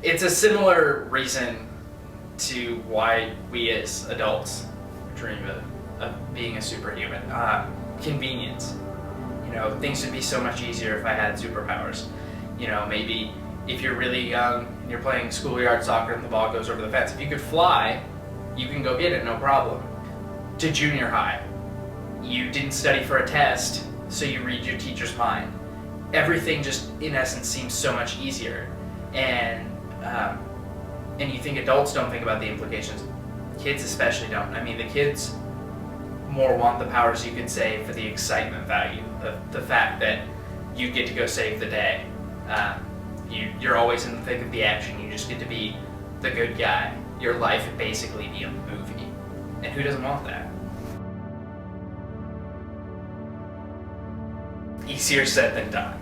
It's a similar reason to why we as adults dream of being a superhuman. Convenience. You know, things would be so much easier if I had superpowers. You know, maybe if you're really young and you're playing schoolyard soccer and the ball goes over the fence, if you could fly, you can go get it, no problem. To junior high, you didn't study for a test, so you read your teacher's mind. Everything just, in essence, seems so much easier. And you think adults don't think about the implications. Kids especially don't. I mean, the kids more want the powers, you could say, for the excitement value, the fact that you get to go save the day. You're always in the thick of the action. You just get to be the good guy. Your life would basically be a movie. And who doesn't want that? Easier said than done.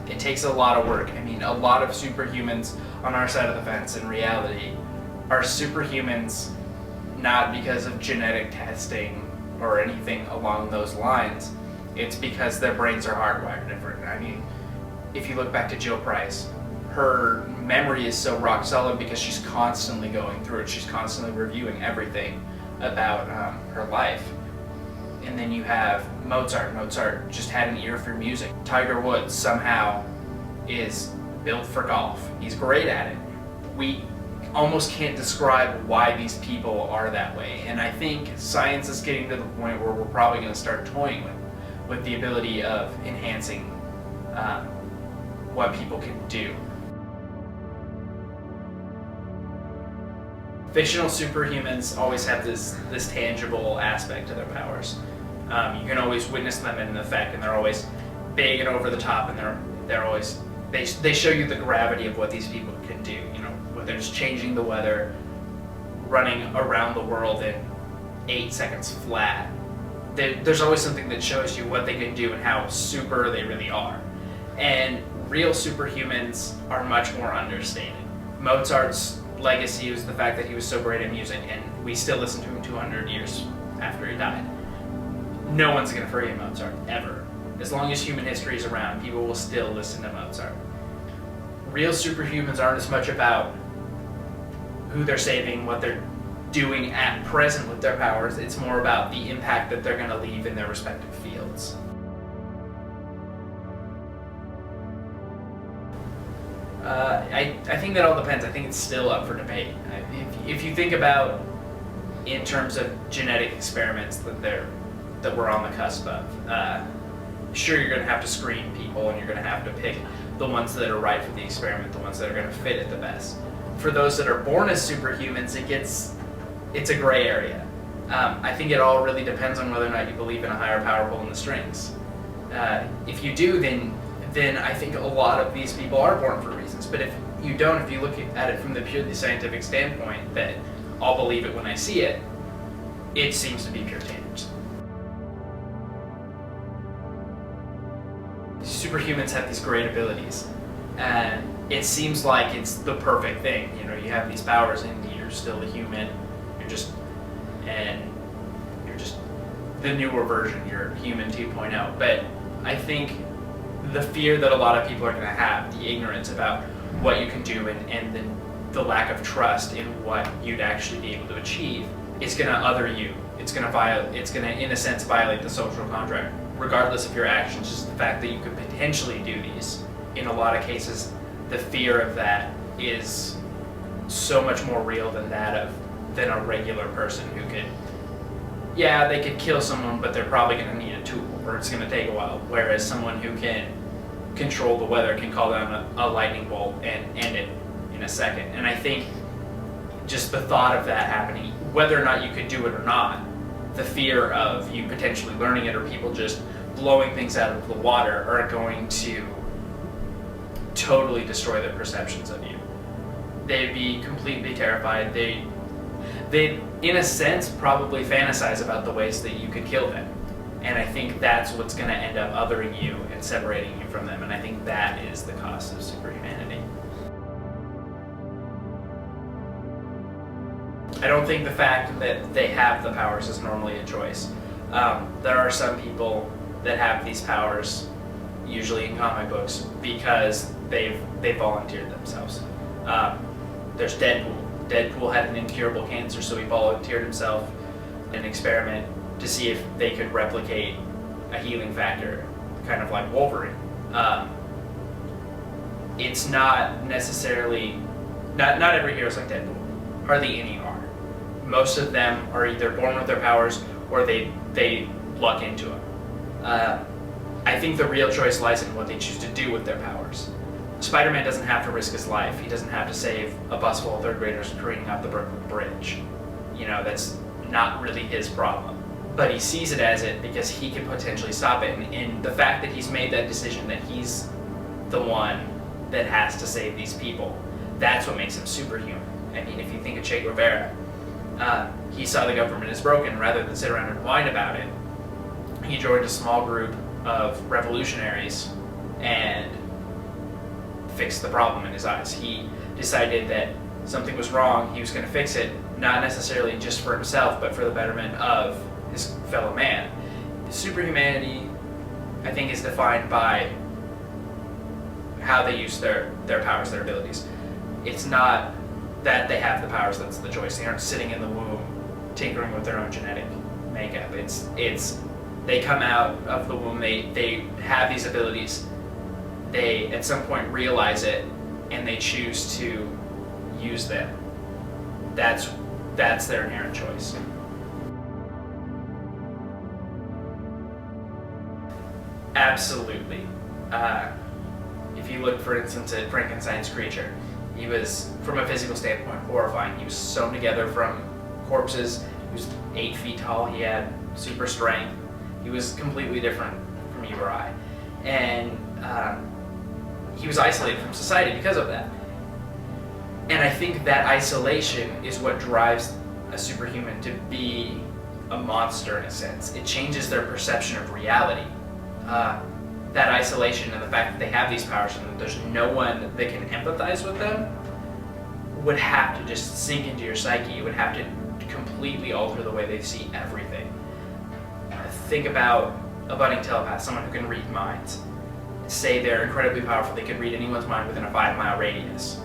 It takes a lot of work. I mean, a lot of superhumans on our side of the fence in reality are superhumans not because of genetic testing or anything along those lines. It's because their brains are hardwired different. I mean, if you look back to Jill Price, her memory is so rock solid because she's constantly going through it. She's constantly reviewing everything about her life. And then you have Mozart. Mozart just had an ear for music. Tiger Woods somehow is built for golf. He's great at it. We almost can't describe why these people are that way. And I think science is getting to the point where we're probably going to start toying with the ability of enhancing what people can do. Fictional superhumans always have this tangible aspect to their powers. You can always witness them in effect, and they're always big and over the top, and they're always they show you the gravity of what these people can do. You know, whether it's changing the weather, running around the world in 8 seconds flat. There's always something that shows you what they can do and how super they really are. And real superhumans are much more understated. Mozart's legacy was the fact that he was so great at music, and we still listen to him 200 years after he died. No one's going to forget Mozart, ever. As long as human history is around, people will still listen to Mozart. Real superhumans aren't as much about who they're saving, what they're doing at present with their powers. It's more about the impact that they're going to leave in their respective fields. I think that all depends. I think it's still up for debate. If you think about in terms of genetic experiments that we're on the cusp of, sure, you're going to have to screen people, and you're going to have to pick the ones that are right for the experiment, the ones that are going to fit it the best. For those that are born as superhumans, it's a gray area. I think it all really depends on whether or not you believe in a higher power pulling the strings. If you do, then I think a lot of these people are born for reasons. But if you don't, if you look at it from the purely scientific standpoint, that I'll believe it when I see it, it seems to be pure tangents. Superhumans have these great abilities, and it seems like it's the perfect thing. You know, you have these powers and you're still a human. You're just the newer version. You're human 2.0. But I think the fear that a lot of people are going to have, the ignorance about what you can do, and then the lack of trust in what you'd actually be able to achieve, is going to other you. It's going to, in a sense, violate the social contract, regardless of your actions. Just the fact that you could potentially do these, in a lot of cases, the fear of that is so much more real than a regular person who could, yeah, they could kill someone, but they're probably going to need a tool, or it's going to take a while. Whereas someone who can control the weather can call down a lightning bolt and end it in a second. And I think just the thought of that happening, whether or not you could do it or not, the fear of you potentially learning it, or people just blowing things out of the water, are going to totally destroy their perceptions of you. They'd be completely terrified. They'd, in a sense, probably fantasize about the ways that you could kill them. And I think that's what's going to end up othering you and separating you from them. And I think that is the cost of superhumanity. I don't think the fact that they have the powers is normally a choice. There are some people that have these powers, usually in comic books, because they've volunteered themselves. There's Deadpool. Deadpool had an incurable cancer, so he volunteered himself in an experiment to see if they could replicate a healing factor, kind of like Wolverine. It's not necessarily, not every hero is like Deadpool. Hardly any are. Most of them are either born with their powers or they luck into them. I think the real choice lies in what they choose to do with their powers. Spider-Man doesn't have to risk his life. He doesn't have to save a bus full of third graders careening up the Brooklyn Bridge. You know, that's not really his problem. But he sees it as it because he can potentially stop it. And the fact that he's made that decision that he's the one that has to save these people, that's what makes him superhuman. I mean, if you think of Che Guevara, he saw the government as broken. Rather than sit around and whine about it, he joined a small group of revolutionaries and fixed the problem in his eyes. He decided that something was wrong, he was going to fix it, not necessarily just for himself, but for the betterment of his fellow man. Superhumanity, I think, is defined by how they use their powers, their abilities. It's not that they have the powers that's the choice. They aren't sitting in the womb tinkering with their own genetic makeup. It's they come out of the womb, they have these abilities, they at some point realize it, and they choose to use them. That's their inherent choice. Absolutely. If you look, for instance, at Frankenstein's creature, he was, from a physical standpoint, horrifying. He was sewn together from corpses. He was 8 feet tall. He had super strength. He was completely different from you or I. And he was isolated from society because of that. And I think that isolation is what drives a superhuman to be a monster in a sense. It changes their perception of reality. That isolation and the fact that they have these powers and that there's no one that can empathize with them would have to just sink into your psyche. It would have to completely alter the way they see everything. Think about a budding telepath, someone who can read minds. Say they're incredibly powerful, they can read anyone's mind within a 5-mile radius.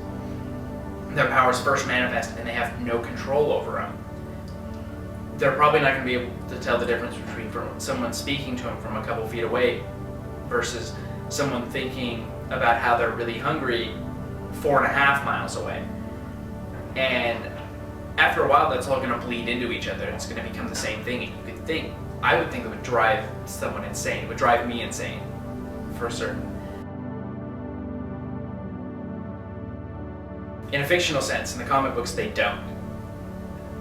Their powers first manifest and they have no control over them. They're probably not going to be able to tell the difference between someone speaking to them from a couple feet away versus someone thinking about how they're really hungry 4.5 miles away. And after a while, that's all going to bleed into each other. It's going to become the same thing. And you could think, I would think it would drive someone insane. It would drive me insane, for certain. In a fictional sense, in the comic books, they don't.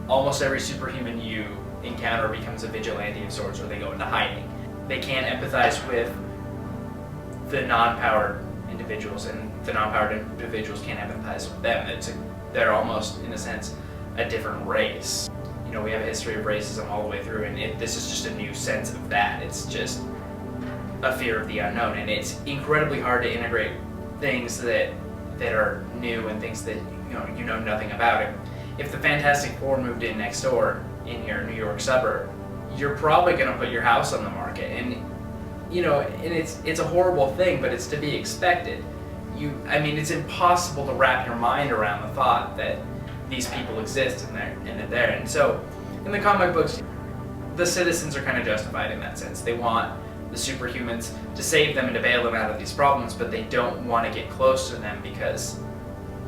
Almost every superhuman you encounter becomes a vigilante of sorts, or they go into hiding. They can't empathize with the non-powered individuals, and the non-powered individuals can't empathize with them. They're almost, in a sense, a different race. You know, we have a history of racism all the way through, and this is just a new sense of that. It's just a fear of the unknown, and it's incredibly hard to integrate things that are new and things that you know nothing about it. If the Fantastic Four moved in next door in your New York suburb, you're probably going to put your house on the market, and it's a horrible thing, but it's to be expected. I mean, it's impossible to wrap your mind around the thought that these people exist and they're there. And so, in the comic books, the citizens are kind of justified in that sense. They want the superhumans to save them and to bail them out of these problems, but they don't want to get close to them because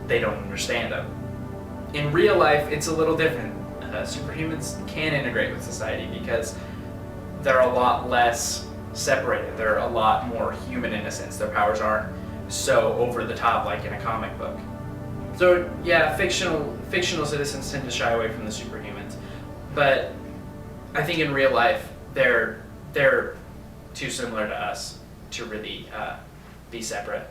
they don't understand them. In real life, it's a little different. Superhumans can integrate with society because they're a lot less separated. They're a lot more human in a sense. Their powers aren't so over the top like in a comic book. So yeah, fictional citizens tend to shy away from the superhumans, but I think in real life they're too similar to us to really be separate.